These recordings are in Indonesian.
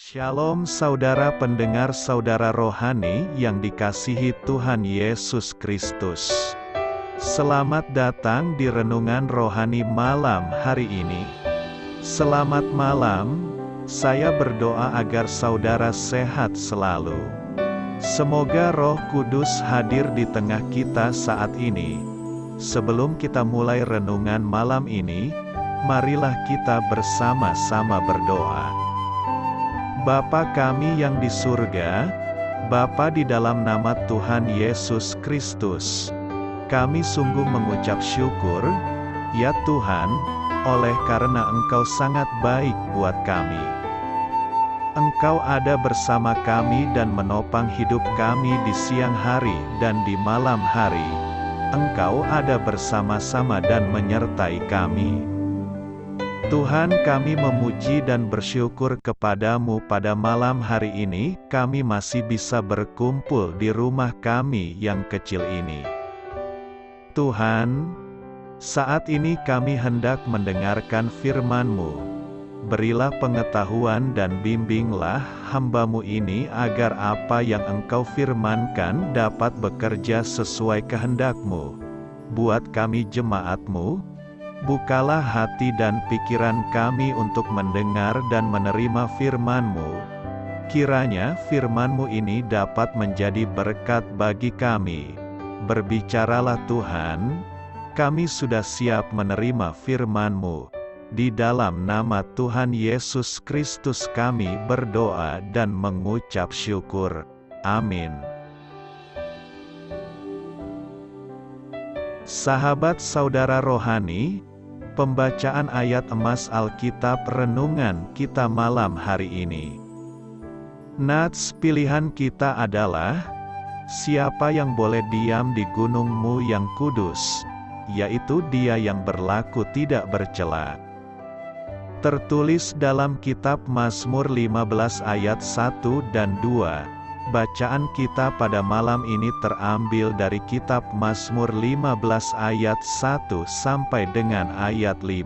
Shalom saudara pendengar saudara rohani yang dikasihi Tuhan Yesus Kristus. Selamat datang di renungan rohani malam hari ini. Selamat malam, saya berdoa agar saudara sehat selalu. Semoga Roh Kudus hadir di tengah kita saat ini. Sebelum kita mulai renungan malam ini, marilah kita bersama-sama berdoa. Bapa kami yang di surga, Bapa di dalam nama Tuhan Yesus Kristus, kami sungguh mengucap syukur, ya Tuhan, oleh karena Engkau sangat baik buat kami. Engkau ada bersama kami dan menopang hidup kami di siang hari dan di malam hari. Engkau ada bersama-sama dan menyertai kami. Tuhan, kami memuji dan bersyukur kepadamu pada malam hari ini, kami masih bisa berkumpul di rumah kami yang kecil ini. Tuhan, saat ini kami hendak mendengarkan firman-Mu. Berilah pengetahuan dan bimbinglah hamba-Mu ini agar apa yang Engkau firmankan dapat bekerja sesuai kehendak-Mu. Buat kami jemaat-Mu, bukalah hati dan pikiran kami untuk mendengar dan menerima firman-Mu. Kiranya firman-Mu ini dapat menjadi berkat bagi kami. Berbicaralah Tuhan, kami sudah siap menerima firman-Mu. Di dalam nama Tuhan Yesus Kristus kami berdoa dan mengucap syukur. Amin. Sahabat saudara rohani, pembacaan ayat emas Alkitab renungan kita malam hari ini. Nats pilihan kita adalah, siapa yang boleh diam di gunung-Mu yang kudus, yaitu Dia yang berlaku tidak bercela. Tertulis dalam kitab Mazmur 15 ayat 1 dan 2. Bacaan kita pada malam ini terambil dari kitab Mazmur 15 ayat 1 sampai dengan ayat 5.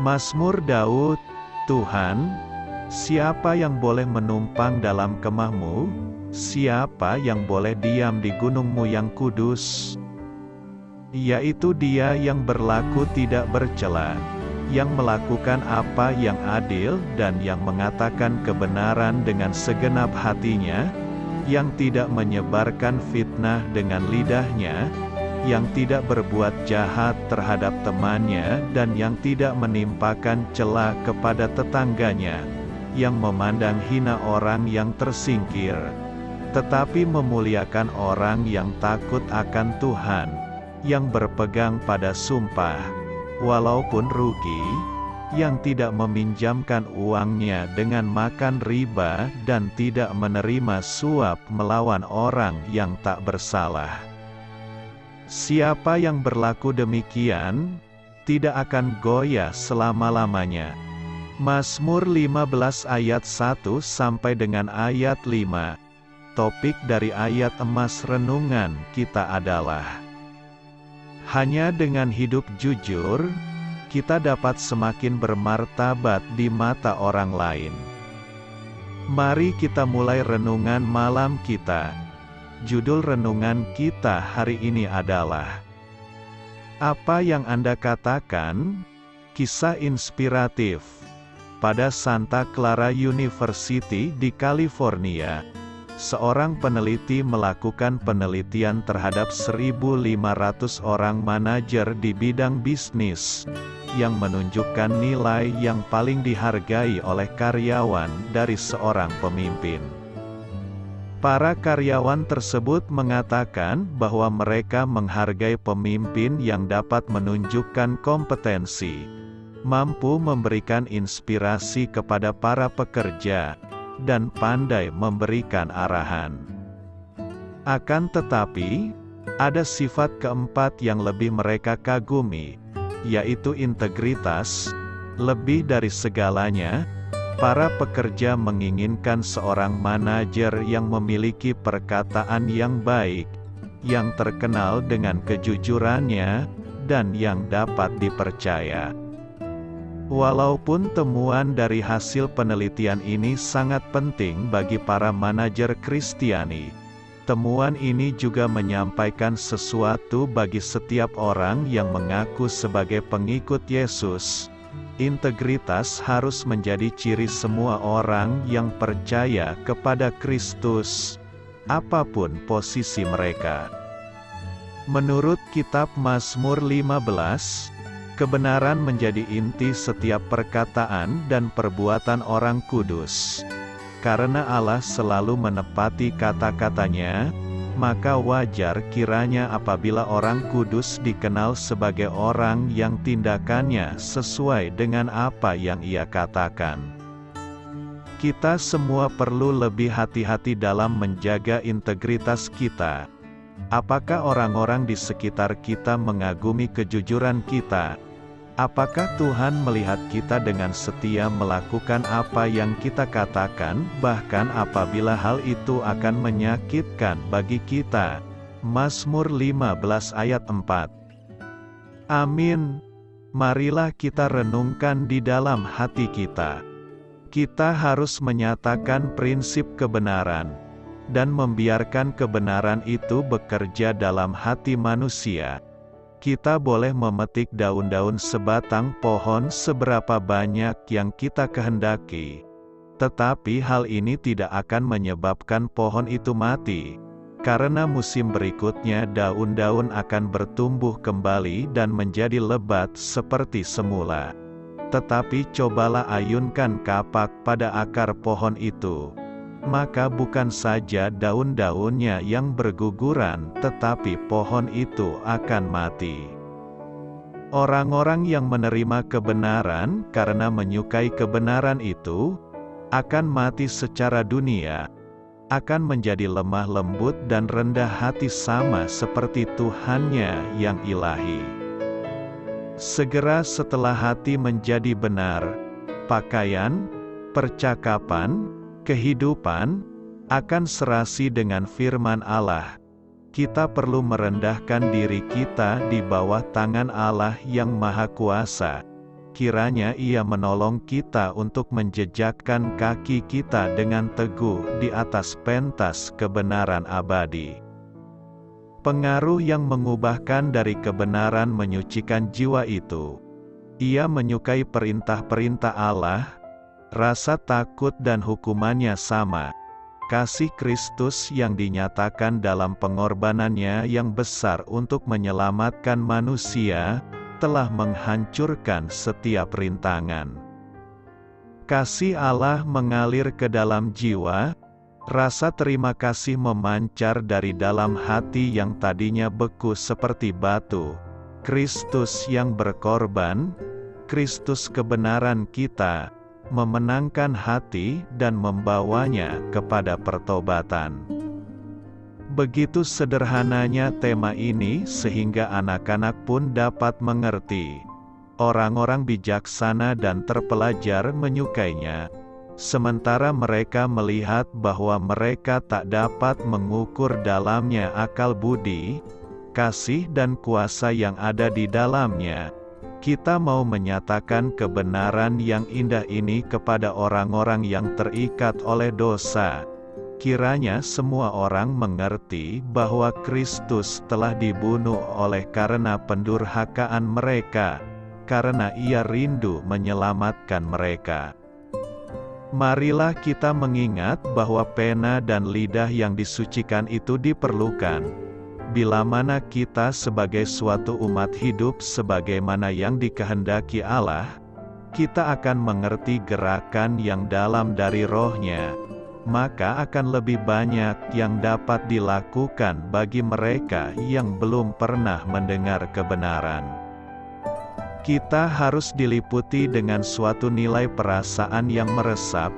Mazmur Daud, Tuhan, siapa yang boleh menumpang dalam kemah-Mu? Siapa yang boleh diam di gunung-Mu yang kudus? Yaitu Dia yang berlaku tidak bercela, yang melakukan apa yang adil dan yang mengatakan kebenaran dengan segenap hatinya, yang tidak menyebarkan fitnah dengan lidahnya, yang tidak berbuat jahat terhadap temannya dan yang tidak menimpakan cela kepada tetangganya, yang memandang hina orang yang tersingkir, tetapi memuliakan orang yang takut akan Tuhan, yang berpegang pada sumpah, walaupun rugi, yang tidak meminjamkan uangnya dengan makan riba dan tidak menerima suap melawan orang yang tak bersalah. Siapa yang berlaku demikian, tidak akan goyah selama-lamanya. Mazmur 15 ayat 1 sampai dengan ayat 5. Topik dari ayat emas renungan kita adalah, hanya dengan hidup jujur, kita dapat semakin bermartabat di mata orang lain. Mari kita mulai renungan malam kita. Judul renungan kita hari ini adalah, apa yang Anda katakan? Kisah inspiratif. Pada Santa Clara University di California, seorang peneliti melakukan penelitian terhadap 1.500 orang manajer di bidang bisnis, yang menunjukkan nilai yang paling dihargai oleh karyawan dari seorang pemimpin. Para karyawan tersebut mengatakan bahwa mereka menghargai pemimpin yang dapat menunjukkan kompetensi, mampu memberikan inspirasi kepada para pekerja, dan pandai memberikan arahan. Akan tetapi, ada sifat keempat yang lebih mereka kagumi, yaitu integritas. Lebih dari segalanya, para pekerja menginginkan seorang manajer yang memiliki perkataan yang baik, yang terkenal dengan kejujurannya, dan yang dapat dipercaya. Walaupun temuan dari hasil penelitian ini sangat penting bagi para manajer Kristiani, temuan ini juga menyampaikan sesuatu bagi setiap orang yang mengaku sebagai pengikut Yesus. Integritas harus menjadi ciri semua orang yang percaya kepada Kristus, apapun posisi mereka. Menurut kitab Mazmur 15, kebenaran menjadi inti setiap perkataan dan perbuatan orang kudus. Karena Allah selalu menepati kata-katanya, maka wajar kiranya apabila orang kudus dikenal sebagai orang yang tindakannya sesuai dengan apa yang ia katakan. Kita semua perlu lebih hati-hati dalam menjaga integritas kita. Apakah orang-orang di sekitar kita mengagumi kejujuran kita? Apakah Tuhan melihat kita dengan setia melakukan apa yang kita katakan, bahkan apabila hal itu akan menyakitkan bagi kita? Mazmur 15 ayat 4. Amin. Marilah kita renungkan di dalam hati kita. Kita harus menyatakan prinsip kebenaran, dan membiarkan kebenaran itu bekerja dalam hati manusia. Kita boleh memetik daun-daun sebatang pohon seberapa banyak yang kita kehendaki. Tetapi hal ini tidak akan menyebabkan pohon itu mati. Karena musim berikutnya daun-daun akan bertumbuh kembali dan menjadi lebat seperti semula. Tetapi cobalah ayunkan kapak pada akar pohon itu. Maka bukan saja daun-daunnya yang berguguran, tetapi pohon itu akan mati. Orang-orang yang menerima kebenaran karena menyukai kebenaran itu, akan mati secara dunia, akan menjadi lemah lembut dan rendah hati sama seperti Tuhannya yang ilahi. Segera setelah hati menjadi benar, pakaian, percakapan, kehidupan, akan serasi dengan firman Allah. Kita perlu merendahkan diri kita di bawah tangan Allah yang Maha Kuasa. Kiranya Ia menolong kita untuk menjejakkan kaki kita dengan teguh di atas pentas kebenaran abadi. Pengaruh yang mengubahkan dari kebenaran menyucikan jiwa itu. Ia menyukai perintah-perintah Allah. Rasa takut dan hukumannya sama. Kasih Kristus yang dinyatakan dalam pengorbanannya yang besar untuk menyelamatkan manusia, telah menghancurkan setiap rintangan. Kasih Allah mengalir ke dalam jiwa, rasa terima kasih memancar dari dalam hati yang tadinya beku seperti batu. Kristus yang berkorban, Kristus kebenaran kita, memenangkan hati dan membawanya kepada pertobatan. Begitu sederhananya tema ini sehingga anak-anak pun dapat mengerti. Orang-orang bijaksana dan terpelajar menyukainya, sementara mereka melihat bahwa mereka tak dapat mengukur dalamnya akal budi, kasih dan kuasa yang ada di dalamnya. Kita mau menyatakan kebenaran yang indah ini kepada orang-orang yang terikat oleh dosa. Kiranya semua orang mengerti bahwa Kristus telah dibunuh oleh karena pendurhakaan mereka, karena Ia rindu menyelamatkan mereka. Marilah kita mengingat bahwa pena dan lidah yang disucikan itu diperlukan. Bila mana kita sebagai suatu umat hidup sebagaimana yang dikehendaki Allah, kita akan mengerti gerakan yang dalam dari Roh-Nya, maka akan lebih banyak yang dapat dilakukan bagi mereka yang belum pernah mendengar kebenaran. Kita harus diliputi dengan suatu nilai perasaan yang meresap,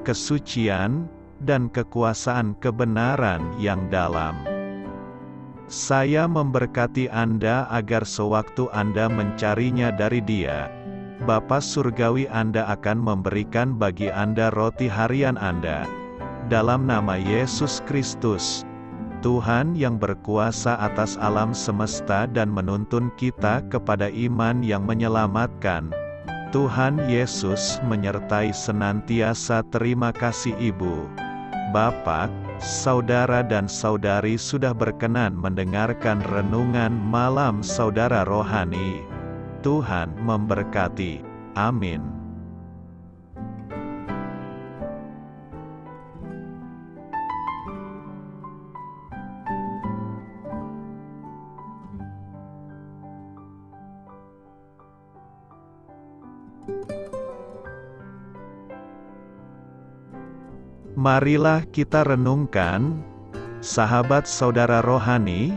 kesucian, dan kekuasaan kebenaran yang dalam. Saya memberkati Anda agar sewaktu Anda mencarinya dari Dia, Bapa Surgawi Anda akan memberikan bagi Anda roti harian Anda. Dalam nama Yesus Kristus, Tuhan yang berkuasa atas alam semesta dan menuntun kita kepada iman yang menyelamatkan, Tuhan Yesus menyertai senantiasa. Terima kasih Ibu, Bapak, saudara dan saudari sudah berkenan mendengarkan renungan malam saudara rohani. Tuhan memberkati. Amin. Marilah kita renungkan, sahabat saudara rohani,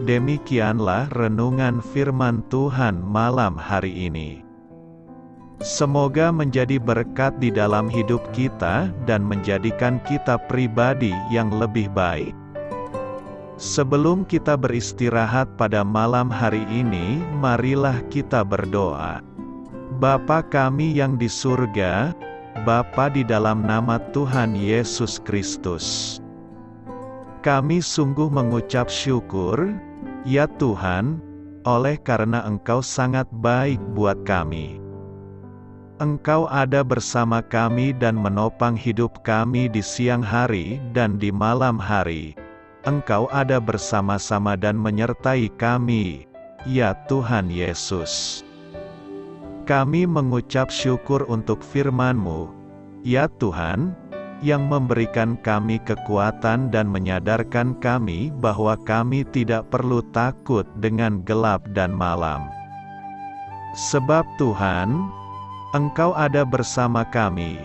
demikianlah renungan firman Tuhan malam hari ini. Semoga menjadi berkat di dalam hidup kita dan menjadikan kita pribadi yang lebih baik. Sebelum kita beristirahat pada malam hari ini, marilah kita berdoa. Bapa kami yang di surga, Bapa di dalam nama Tuhan Yesus Kristus, kami sungguh mengucap syukur, ya Tuhan, oleh karena Engkau sangat baik buat kami. Engkau ada bersama kami dan menopang hidup kami di siang hari dan di malam hari. Engkau ada bersama-sama dan menyertai kami, ya Tuhan Yesus. Kami mengucap syukur untuk firman-Mu, ya Tuhan, yang memberikan kami kekuatan dan menyadarkan kami bahwa kami tidak perlu takut dengan gelap dan malam. Sebab Tuhan, Engkau ada bersama kami.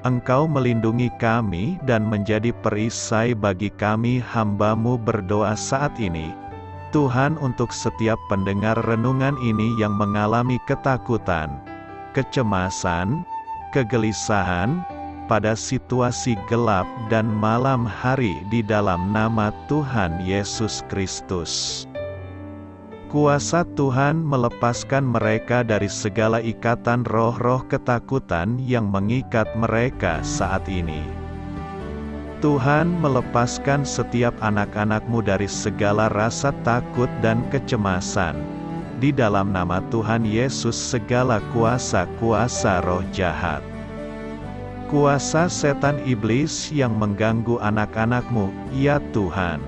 Engkau melindungi kami dan menjadi perisai bagi kami hamba-Mu. Berdoa saat ini, Tuhan, untuk setiap pendengar renungan ini yang mengalami ketakutan, kecemasan, kegelisahan, pada situasi gelap dan malam hari di dalam nama Tuhan Yesus Kristus. Kuasa Tuhan melepaskan mereka dari segala ikatan roh-roh ketakutan yang mengikat mereka saat ini. Tuhan melepaskan setiap anak-anak-Mu dari segala rasa takut dan kecemasan. Di dalam nama Tuhan Yesus segala kuasa-kuasa roh jahat, kuasa setan iblis yang mengganggu anak-anak-Mu, ya Tuhan,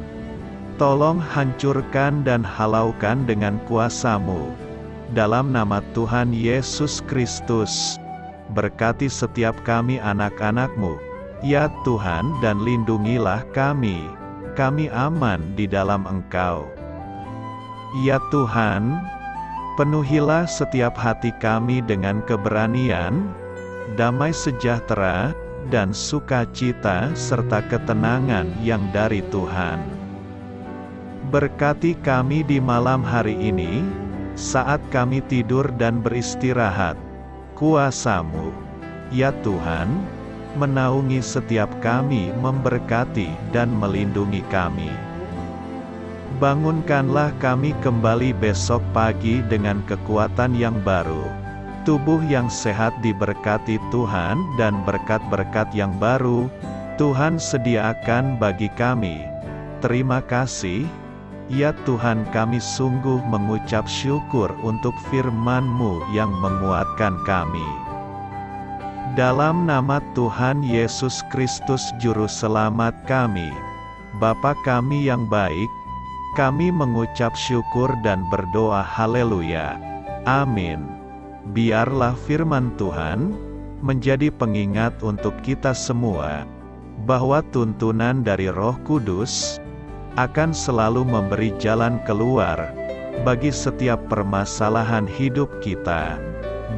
tolong hancurkan dan halaukan dengan kuasa-Mu. Dalam nama Tuhan Yesus Kristus, berkati setiap kami anak-anak-Mu, ya Tuhan, dan lindungilah kami. Kami aman di dalam Engkau. Ya Tuhan, penuhilah setiap hati kami dengan keberanian, damai sejahtera, dan sukacita serta ketenangan yang dari Tuhan. Berkati kami di malam hari ini, saat kami tidur dan beristirahat. Kuasa-Mu, ya Tuhan, menaungi setiap kami, memberkati dan melindungi kami. Bangunkanlah kami kembali besok pagi dengan kekuatan yang baru, tubuh yang sehat diberkati Tuhan, dan berkat-berkat yang baru Tuhan sediakan bagi kami. Terima kasih, ya Tuhan, kami sungguh mengucap syukur untuk firman-Mu yang menguatkan kami. Dalam nama Tuhan Yesus Kristus Juru Selamat kami, Bapa kami yang baik, kami mengucap syukur dan berdoa haleluya. Amin. Biarlah firman Tuhan menjadi pengingat untuk kita semua, bahwa tuntunan dari Roh Kudus akan selalu memberi jalan keluar bagi setiap permasalahan hidup kita,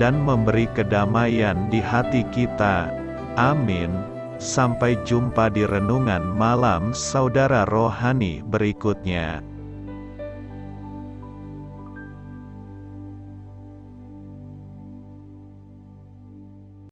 dan memberi kedamaian di hati kita. Amin. Sampai jumpa di renungan malam saudara rohani berikutnya.